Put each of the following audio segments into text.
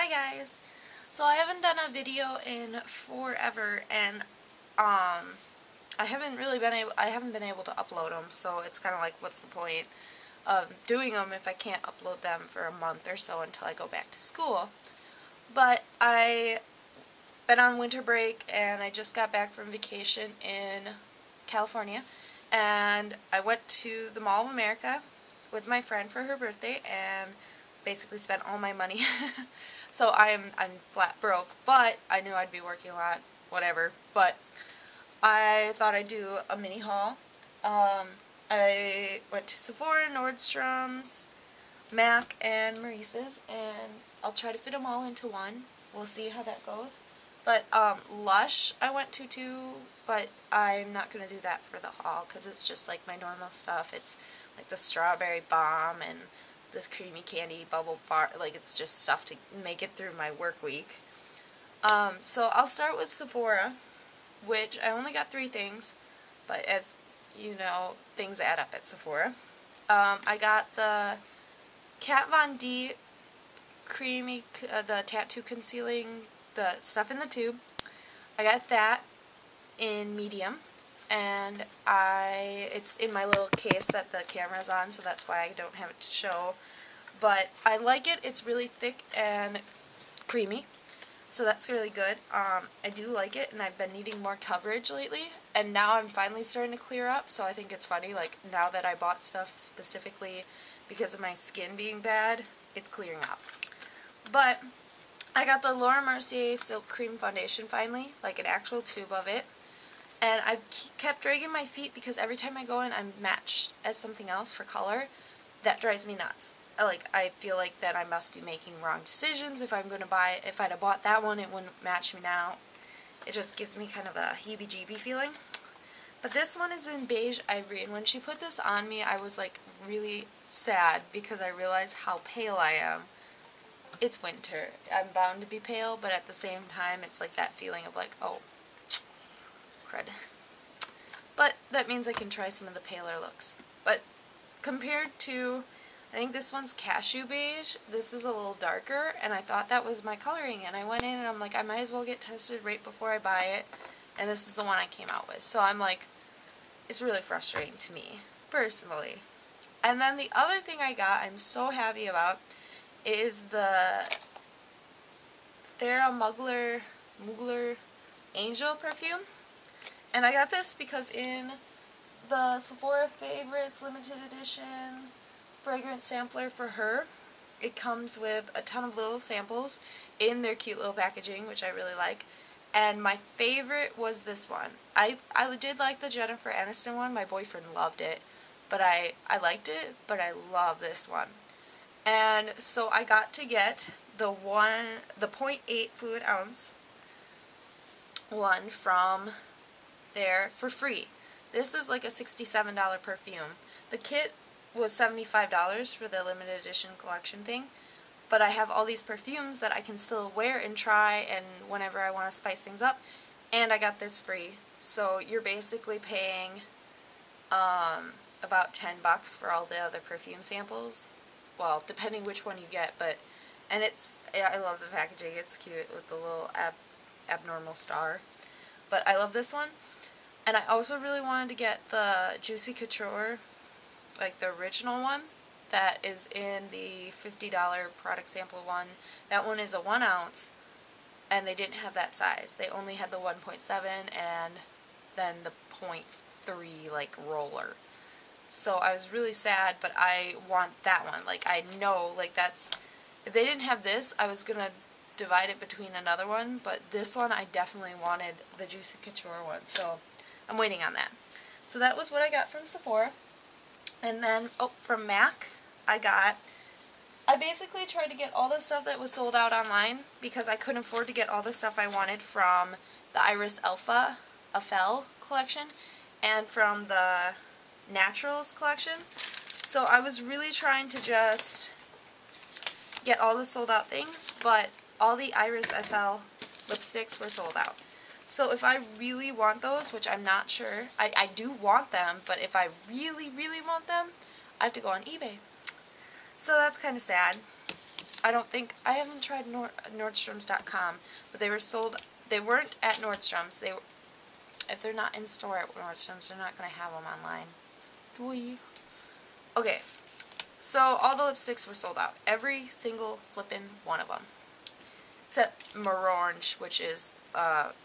Hi guys! So I haven't done a video in forever, and I haven't been able to upload them, so it's kind of like, what's the point of doing them if I can't upload them for a month or so until I go back to school. But I've been on winter break and I just got back from vacation in California, and I went to the Mall of America with my friend for her birthday and basically spent all my money. So I'm flat broke, but I knew I'd be working a lot, whatever. But I thought I'd do a mini haul. I went to Sephora, Norstroms, MAC, and Maurices, and I'll try to fit them all into one. We'll see how that goes. But Lush I went to too, but I'm not going to do that for the haul because it's just like my normal stuff. It's like the strawberry bomb and the creamy candy bubble bar. Like, it's just stuff to make it through my work week. So I'll start with Sephora, which I only got 3 things, but as you know, things add up at Sephora. I got the Kat Von D creamy, the tattoo concealing, the stuff in the tube. I got that in medium, and it's in my little case that the camera's on, so that's why I don't have it to show. But I like it. It's really thick and creamy, so that's really good. I do like it, and I've been needing more coverage lately, and now I'm finally starting to clear up, so I think it's funny, like, now that I bought stuff specifically because of my skin being bad, it's clearing up. But I got the Laura Mercier Silk Cream Foundation finally, like an actual tube of it. And I've kept dragging my feet because every time I go in, I'm matched as something else for color. That drives me nuts. I feel like that I must be making wrong decisions. If I'd have bought that one, it wouldn't match me now. It just gives me kind of a heebie-jeebie feeling. But this one is in beige ivory, and when she put this on me, I was like really sad because I realized how pale I am. It's winter. I'm bound to be pale, but at the same time, it's like that feeling of like, oh, crud. But that means I can try some of the paler looks. But compared to, I think this one's cashew beige, this is a little darker, and I thought that was my coloring, and I went in and I'm like, I might as well get tested right before I buy it, and this is the one I came out with. So I'm like, it's really frustrating to me, personally. And then the other thing I got, I'm so happy about, is the Mugler Angel perfume. And I got this because in the Sephora Favorites limited edition fragrance sampler for her, it comes with a ton of little samples in their cute little packaging, which I really like. And my favorite was this one. I did like the Jennifer Aniston one. My boyfriend loved it, but I liked it, but I love this one. And so I got to get the 0.8 fluid ounce one from there for free. This is like a $67 perfume. The kit was $75 for the limited edition collection thing, but I have all these perfumes that I can still wear and try and whenever I want to spice things up, and I got this free. So you're basically paying about $10 for all the other perfume samples. Well, depending which one you get, and I love the packaging. It's cute with the little abnormal star. But I love this one. And I also really wanted to get the Juicy Couture, like the original one, that is in the $50 product sample one. That one is a 1 ounce, and they didn't have that size. They only had the 1.7 and then the 0.3 like roller. So I was really sad, but I want that one. Like, I know, like, that's, if they didn't have this, I was gonna divide it between another one, but this one I definitely wanted the Juicy Couture one, so I'm waiting on that. So that was what I got from Sephora. And then, from MAC, I basically tried to get all the stuff that was sold out online because I couldn't afford to get all the stuff I wanted from the Iris Alpha collection and from the Naturals collection. So I was really trying to just get all the sold out things, but all the Iris FL lipsticks were sold out. So if I really want those, which I'm not sure, I do want them, but if I really, really want them, I have to go on eBay. So that's kind of sad. I haven't tried Nordstroms.com, but they weren't at Nordstrom's. If they're not in store at Nordstrom's, they're not going to have them online. Doy. Okay, so all the lipsticks were sold out. Every single flippin' one of them. Except Orange, which is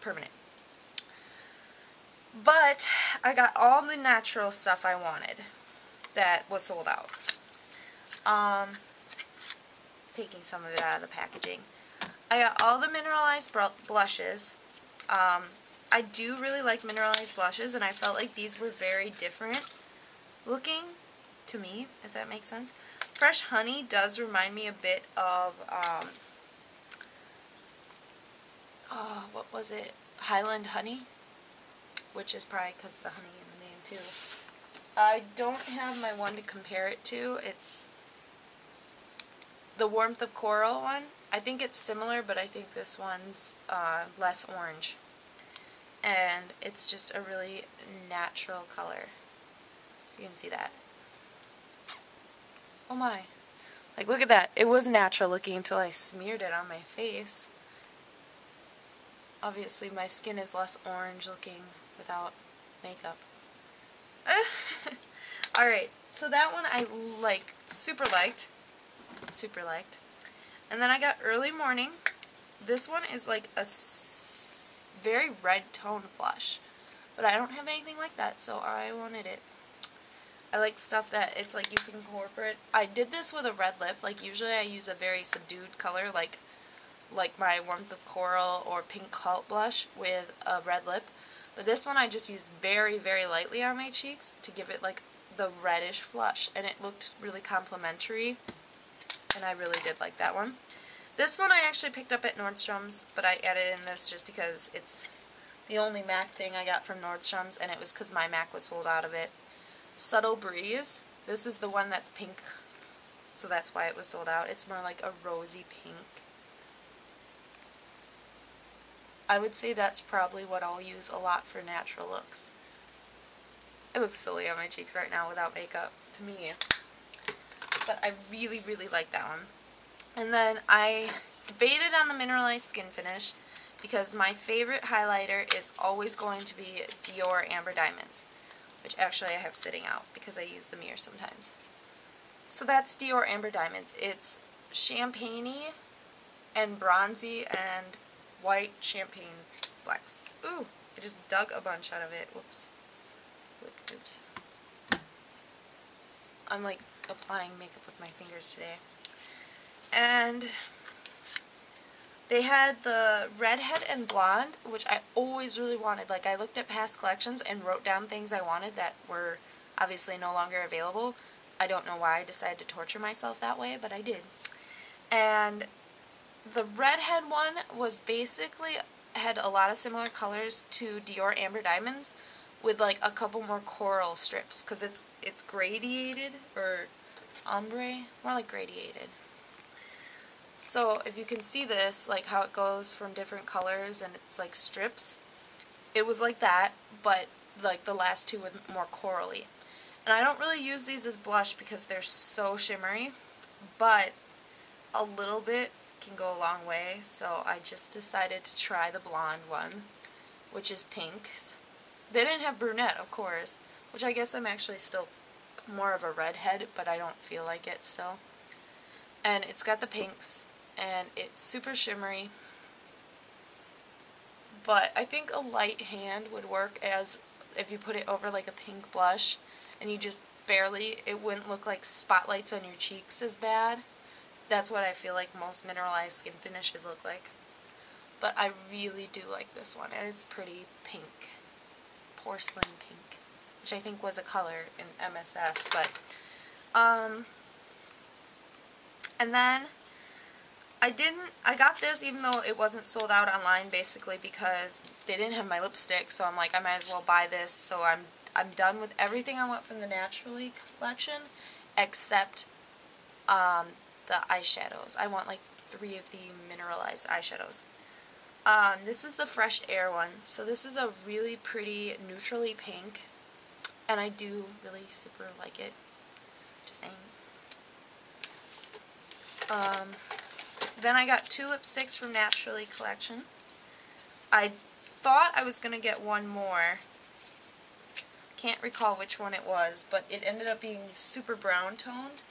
permanent. But I got all the natural stuff I wanted that was sold out. Taking some of it out of the packaging. I got all the mineralized blushes. I do really like mineralized blushes, and I felt like these were very different looking to me, if that makes sense. Fresh Honey does remind me a bit of, what was it? Highland Honey, which is probably because of the honey in the name too. I don't have my one to compare it to. It's the Warmth of Coral one. I think it's similar, but I think this one's less orange. And it's just a really natural color. You can see that. Oh my. Like, look at that. It was natural looking until I smeared it on my face. Obviously, my skin is less orange looking without makeup. Alright, so that one I super liked. And then I got Early Morning. This one is like a very red tone blush, but I don't have anything like that, so I wanted it. I like stuff that it's like you can incorporate. I did this with a red lip. Like, usually I use a very subdued color, like my Warmth of Coral or Pink Cult blush with a red lip. But this one I just used very, very lightly on my cheeks to give it like the reddish flush, and it looked really complimentary, and I really did like that one. This one I actually picked up at Nordstrom's, but I added in this just because it's the only MAC thing I got from Nordstrom's, and it was because my MAC was sold out of it. Subtle Breeze. This is the one that's pink, so that's why it was sold out. It's more like a rosy pink. I would say that's probably what I'll use a lot for natural looks. It looks silly on my cheeks right now without makeup, to me. But I really, really like that one. And then I debated on the mineralized skin finish because my favorite highlighter is always going to be Dior Amber Diamonds, which actually I have sitting out because I use the mirror sometimes. So that's Dior Amber Diamonds. It's champagne-y and bronzy and white champagne flecks. Ooh, I just dug a bunch out of it. Whoops. Oops. I'm like applying makeup with my fingers today. And they had the redhead and blonde, which I always really wanted. Like, I looked at past collections and wrote down things I wanted that were obviously no longer available. I don't know why I decided to torture myself that way, but I did. And the redhead one was basically, had a lot of similar colors to Dior Amber Diamonds with like a couple more coral strips, because it's gradiated, or ombre, more like gradiated. So if you can see this, like how it goes from different colors and it's like strips, it was like that, but like the last two with more corally. And I don't really use these as blush because they're so shimmery, but a little bit can go a long way, so I just decided to try the blonde one, which is pinks. They didn't have brunette, of course, which I guess I'm actually still more of a redhead, but I don't feel like it still. And it's got the pinks, and it's super shimmery, but I think a light hand would work as if you put it over like a pink blush and you just barely, it wouldn't look like spotlights on your cheeks as bad. That's what I feel like most mineralized skin finishes look like. But I really do like this one, and it's pretty pink. Porcelain pink, which I think was a color in MSS, but and then I got this even though it wasn't sold out online, basically because they didn't have my lipstick, so I'm like, I might as well buy this. So I'm done with everything I want from the Naturally collection except the eyeshadows. I want like 3 of the mineralized eyeshadows. This is the Fresh Air one. So this is a really pretty neutrally pink, and I do really super like it. Just saying. Then I got 2 lipsticks from Naturally collection. I thought I was going to get one more. Can't recall which one it was, but it ended up being super brown toned,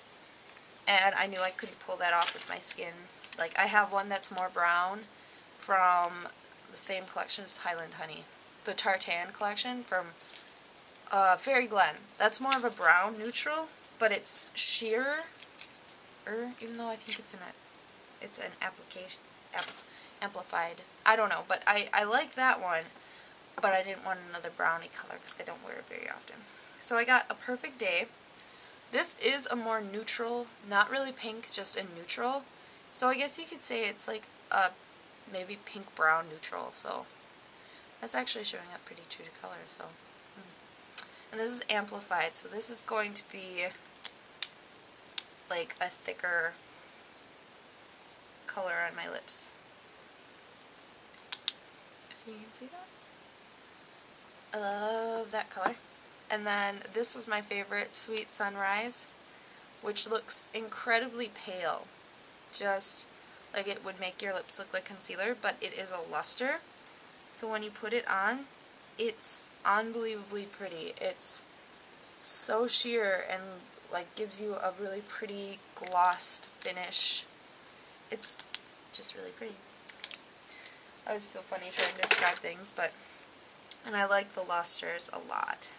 and I knew I couldn't pull that off with my skin. Like, I have one that's more brown from the same collection as Highland Honey, the Tartan collection from Fairy Glen. That's more of a brown neutral, but it's sheer, even though I think it's an application, amplified. I don't know, but I like that one, but I didn't want another brownie color because I don't wear it very often. So I got a Perfect Day. This is a more neutral, not really pink, just a neutral. So I guess you could say it's like a maybe pink brown neutral. So that's actually showing up pretty true to color. So, and this is amplified. So this is going to be like a thicker color on my lips. If you can see that. I love that color. And then this was my favorite, Sweet Sunrise, which looks incredibly pale. Just like it would make your lips look like concealer, but it is a luster. So when you put it on, it's unbelievably pretty. It's so sheer and like gives you a really pretty glossed finish. It's just really pretty. I always feel funny trying to describe things, and I like the lusters a lot.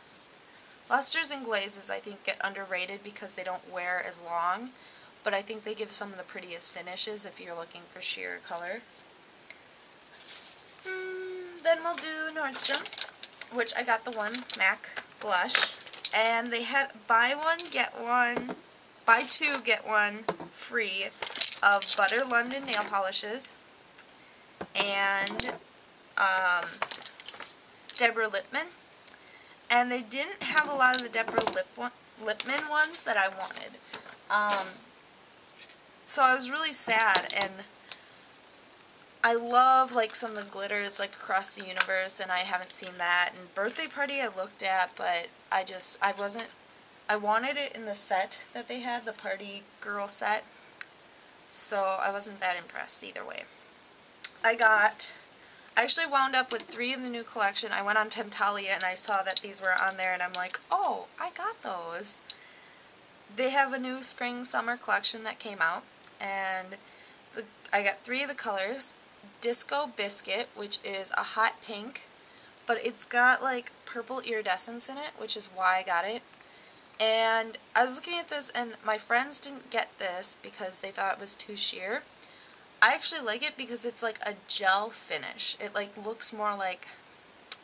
Lusters and glazes I think get underrated because they don't wear as long, but I think they give some of the prettiest finishes if you're looking for sheer colors. Then we'll do Norstroms, which I got the one MAC blush, and they had buy two get one free of Butter London nail polishes and Deborah Lippmann. And they didn't have a lot of the Deborah Lippmann ones that I wanted. So I was really sad, and I love like some of the glitters like Across the Universe, and I haven't seen that. And Birthday Party I looked at, but I wanted it in the set that they had, the Party Girl set, so I wasn't that impressed either way. I actually wound up with 3 of the new collection. I went on Temptalia and I saw that these were on there, and I'm like, oh, I got those. They have a new spring-summer collection that came out, and I got 3 of the colors. Disco Biscuit, which is a hot pink, but it's got like purple iridescence in it, which is why I got it. And I was looking at this, and my friends didn't get this because they thought it was too sheer. I actually like it because it's like a gel finish. It like looks more like,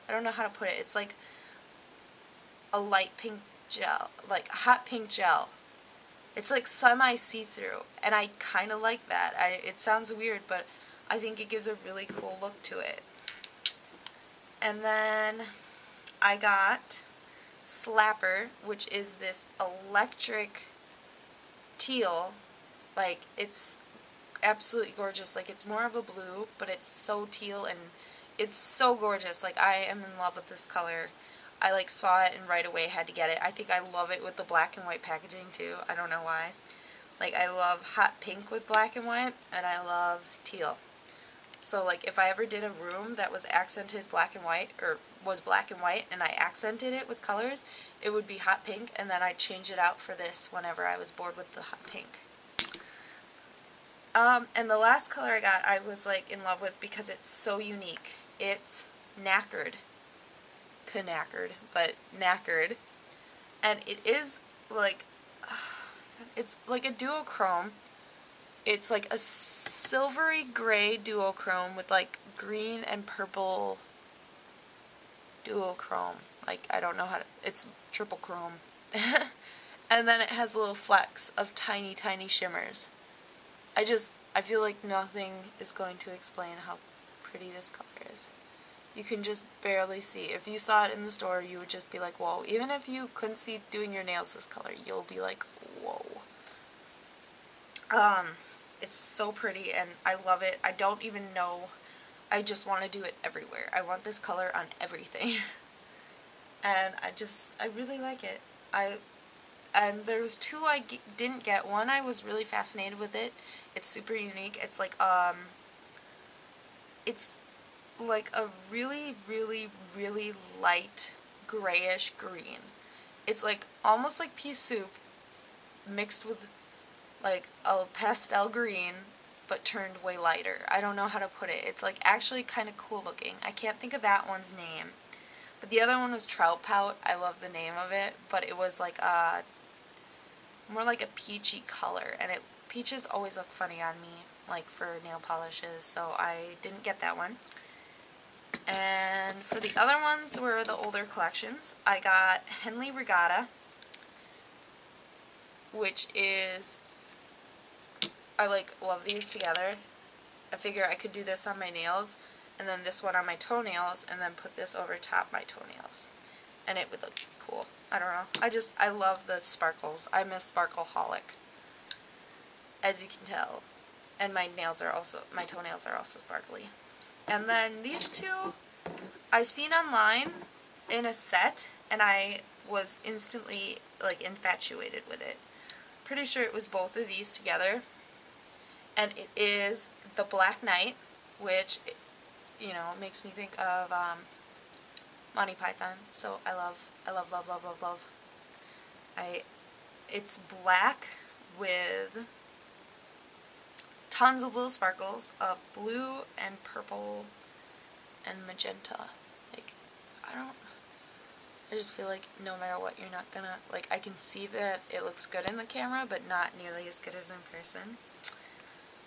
I don't know how to put it, it's like a light pink gel, like hot pink gel. It's like semi see-through, and I kind of like that. It sounds weird, but I think it gives a really cool look to it. And then I got Slapper, which is this electric teal. Like, it's absolutely gorgeous. Like, it's more of a blue, but it's so teal, and it's so gorgeous. Like, I am in love with this color. I like saw it and right away had to get it. I think I love it with the black and white packaging too. I don't know why. Like, I love hot pink with black and white, and I love teal. So like if I ever did a room that was accented black and white, or was black and white, and I accented it with colors, it would be hot pink, and then I'd change it out for this whenever I was bored with the hot pink. And the last color I got, I was like in love with because it's so unique. It's Knackered. Knackered, but Knackered. And it is like, it's like a duochrome. It's like a silvery gray duochrome with like green and purple duochrome. Like, I don't know how to, it's triple chrome. And then it has little flecks of tiny, tiny shimmers. I feel like nothing is going to explain how pretty this color is. You can just barely see. If you saw it in the store, you would just be like, whoa. Even if you couldn't see doing your nails this color, you'll be like, whoa. It's so pretty, and I love it. I don't even know. I just want to do it everywhere. I want this color on everything. And I really like it. And there was two I didn't get. One, I was really fascinated with it. It's super unique. It's like a really, really, really light grayish green. It's like almost like pea soup mixed with like a pastel green but turned way lighter. I don't know how to put it. It's like actually kind of cool looking. I can't think of that one's name. But the other one was Trout Pout. I love the name of it, but it was like a more like a peachy color, and peaches always look funny on me, like for nail polishes, so I didn't get that one. And for the other ones were the older collections. I got Henley Regatta, which is, I love these together. I figure I could do this on my nails, and then this one on my toenails, and then put this over top my toenails. And it would look cool. I don't know. I love the sparkles. I'm a sparkle-holic, as you can tell. And my toenails are also sparkly. And then these two I seen online in a set, and I was instantly like infatuated with it. Pretty sure it was both of these together. And it is the Black Knight, which, you know, makes me think of Monty Python. So I love. It's black with tons of little sparkles of blue and purple and magenta. Like, I just feel like no matter what, you're not gonna, like, I can see that it looks good in the camera, but not nearly as good as in person.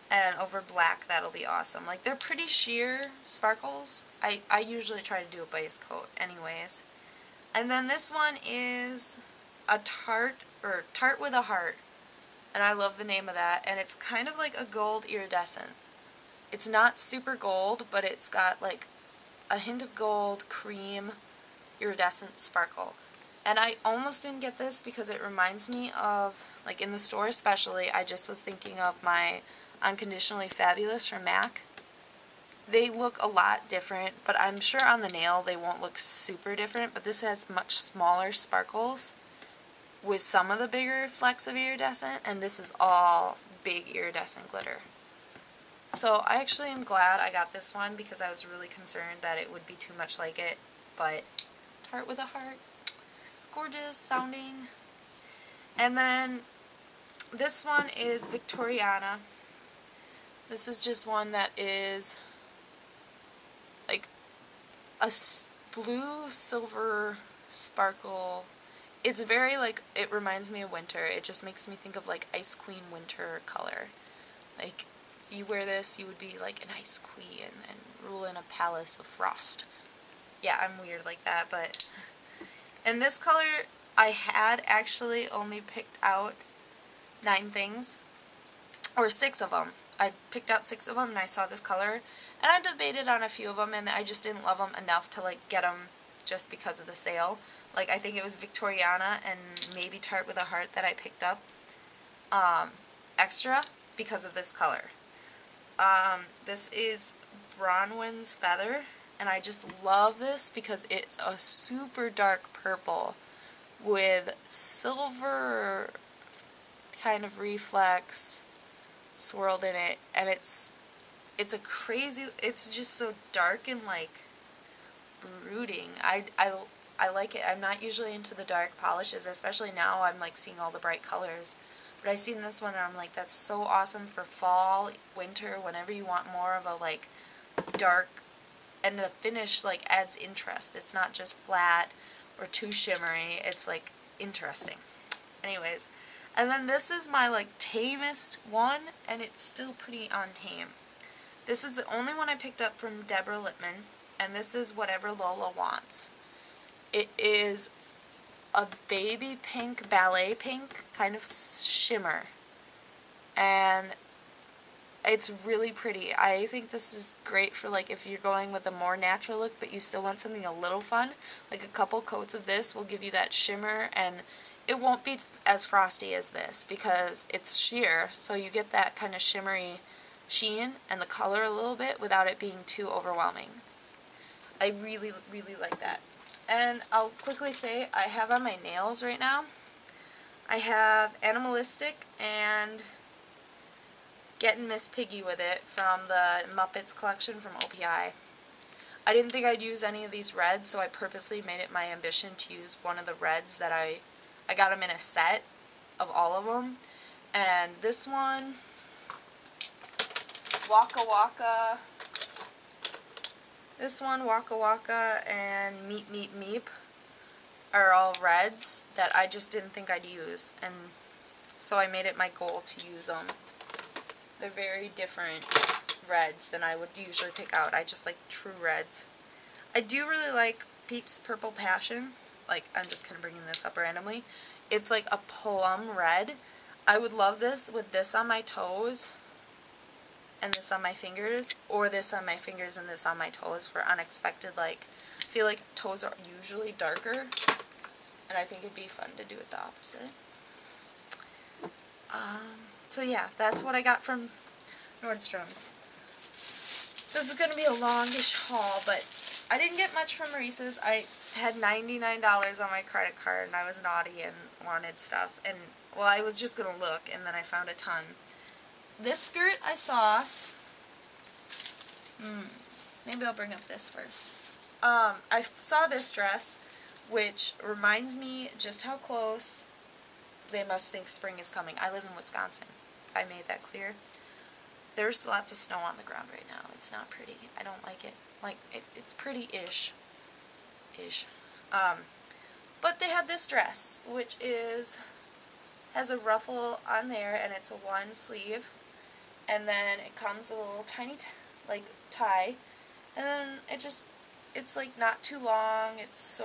And over black, that'll be awesome. Like, they're pretty sheer sparkles. I usually try to do a base coat anyways. And then this one is a Tart with a heart. And I love the name of that. And it's kind of like a gold iridescent. It's not super gold, but it's got like a hint of gold, cream, iridescent sparkle. And I almost didn't get this because it reminds me of, like in the store especially, I just was thinking of my Unconditionally Fabulous from MAC. They look a lot different, but I'm sure on the nail they won't look super different, but this has much smaller sparkles with some of the bigger flecks of iridescent, and this is all big iridescent glitter. So I actually am glad I got this one because I was really concerned that it would be too much like it, but Tart with a heart. It's gorgeous sounding. And then this one is Victoriana. This is just one that is like a blue silver sparkle. It's very like, it reminds me of winter. It just makes me think of like Ice Queen winter color. Like, if you wear this, you would be like an ice queen and rule in a palace of frost. Yeah, I'm weird like that, but... And this color, I had actually only picked out 9 things, or 6 of them. I picked out 6 of them, and I saw this color, and I debated on a few of them, and I just didn't love them enough to, like, get them just because of the sale. Like, I think it was Victoriana and maybe Tart with a Heart that I picked up extra because of this color. This is Branwen's Feather, and I just love this because it's a super dark purple with silver kind of reflex swirled in it, and it's a crazy, it's just so dark and like brooding. I like it. I'm not usually into the dark polishes, especially now I'm like seeing all the bright colors. But I seen this one and I'm like, that's so awesome for fall, winter, whenever you want more of a like dark, and the finish like adds interest. It's not just flat or too shimmery. It's like interesting. Anyways, and then this is my like tamest one, and it's still pretty on tame. This is the only one I picked up from Deborah Lippmann, and this is Whatever Lola Wants. It is a baby pink, ballet pink kind of shimmer, and it's really pretty. I think this is great for like if you're going with a more natural look but you still want something a little fun. Like a couple coats of this will give you that shimmer, and it won't be as frosty as this because it's sheer, so you get that kind of shimmery sheen and the color a little bit without it being too overwhelming. I really, really like that. And I'll quickly say, I have on my nails right now, I have Animalistic and Getting Miss Piggy with it from the Muppets collection from OPI. I didn't think I'd use any of these reds, so I purposely made it my ambition to use one of the reds that I got them in a set of all of them. And this one, Waka Waka, this one, Waka Waka, and Meep Meep Meep are all reds that I just didn't think I'd use, and so I made it my goal to use them. They're very different reds than I would usually pick out. I just like true reds. I do really like Peeps Purple Passion. Like, I'm just kind of bringing this up randomly. It's like a plum red. I would love this with this on my toes and this on my fingers, or this on my fingers and this on my toes for unexpected, like, I feel like toes are usually darker, and I think it'd be fun to do it the opposite. So yeah, that's what I got from Norstroms. This is going to be a longish haul, but I didn't get much from Maurices. I had $99 on my credit card, and I was naughty and wanted stuff, and, well, I was just going to look, and then I found a ton. This skirt I saw, maybe I'll bring up this first. I saw this dress, which reminds me just how close they must think spring is coming. I live in Wisconsin, if I made that clear. There's lots of snow on the ground right now. It's not pretty. I don't like it. Like, it's pretty-ish. But they had this dress, which has a ruffle on there, and it's a one sleeve. And then it comes with a little tiny, tie. And then it's like not too long. It's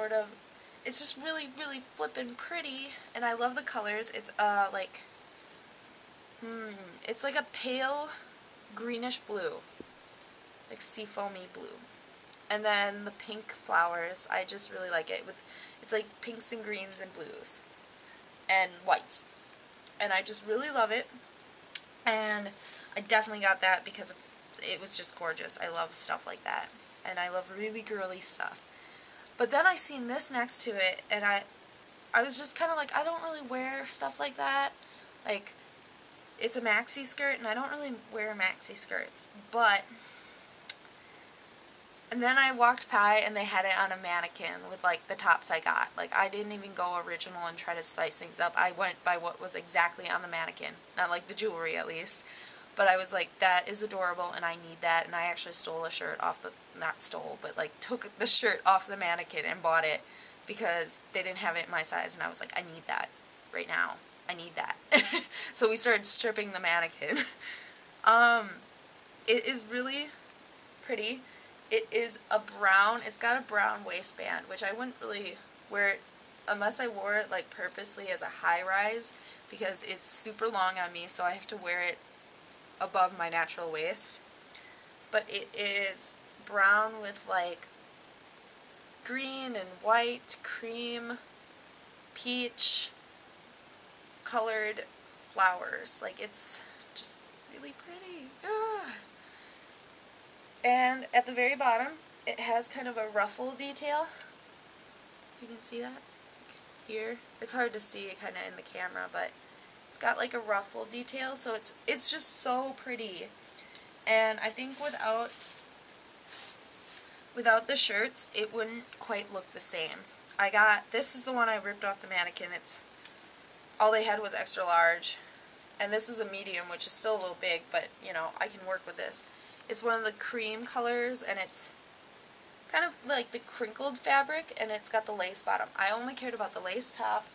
just really, really flippin' pretty. And I love the colors. It's, it's like a pale greenish blue. Like seafoamy blue. And then the pink flowers, I just really like it. It's like pinks and greens and blues. And whites. And I just really love it. And I definitely got that because it was just gorgeous. I love stuff like that. And I love really girly stuff. But then I seen this next to it, and I was just kind of like, I don't really wear stuff like that. Like, it's a maxi skirt, and I don't really wear maxi skirts. And then I walked by, and they had it on a mannequin with, like, the tops I got. Like, I didn't even go original and try to spice things up. I went by what was exactly on the mannequin. Not, like, the jewelry, at least. But I was like, that is adorable, and I need that. And I actually stole a shirt off not stole, but, like, took the shirt off the mannequin and bought it because they didn't have it in my size. And I was like, I need that right now. I need that. So we started stripping the mannequin. It is really pretty. It is a brown, it's got a brown waistband, which I wouldn't really wear it unless I wore it, like, purposely as a high-rise, because it's super long on me, so I have to wear it above my natural waist. But it is brown with, like, green and white, cream, peach colored flowers. Like, it's just really pretty. Ah. And at the very bottom, it has kind of a ruffle detail. If you can see that here. It's hard to see kind of in the camera, but it's got like a ruffle detail, so it's just so pretty. And I think without the shirts, it wouldn't quite look the same. This is the one I ripped off the mannequin. All they had was extra large, and this is a medium, which is still a little big, but, you know, I can work with this. It's one of the cream colors, and it's kind of like the crinkled fabric, and it's got the lace bottom. I only cared about the lace top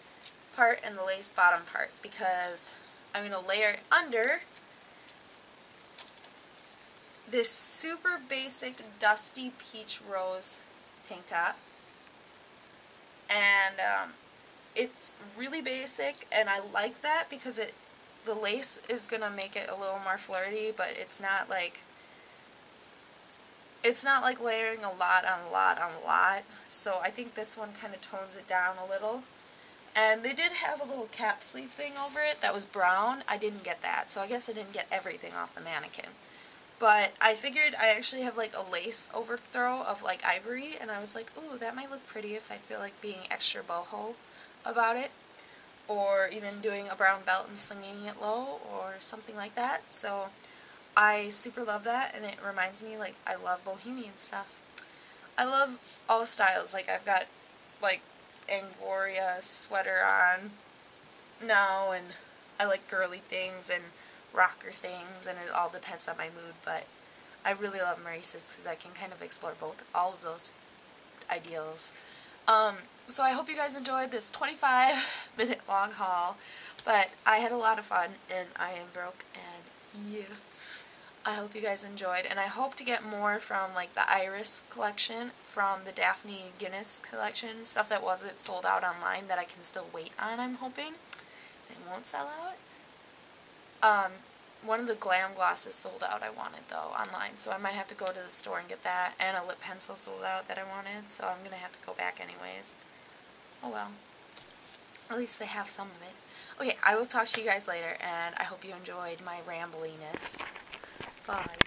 part and the lace bottom part because I'm going to layer it under this super basic dusty peach rose tank top. And it's really basic, and I like that because the lace is going to make it a little more flirty, but it's not like layering a lot on a lot on a lot. So I think this one kind of tones it down a little. And they did have a little cap sleeve thing over it that was brown. I didn't get that, so I guess I didn't get everything off the mannequin. But I figured I actually have like a lace overthrow of like ivory, and I was like, ooh, that might look pretty if I feel like being extra boho about it. or even doing a brown belt and slinging it low or something like that. So I super love that, and it reminds me, like, I love bohemian stuff. I love all styles. Like, I've got, like, Angora sweater on now, and I like girly things and rocker things, and it all depends on my mood, but I really love Maurices because I can kind of explore all of those ideals. So I hope you guys enjoyed this 25-minute long haul, but I had a lot of fun, and I am broke, and yeah. I hope you guys enjoyed, and I hope to get more from, like, the Iris collection, from the Daphne Guinness collection, stuff that wasn't sold out online that I can still wait on, I'm hoping. It won't sell out. One of the glam glosses sold out I wanted, though, online, so I might have to go to the store and get that, and a lip pencil sold out that I wanted, so I'm going to have to go back anyways. Oh well. At least they have some of it. Okay, I will talk to you guys later, and I hope you enjoyed my rambliness. Bye.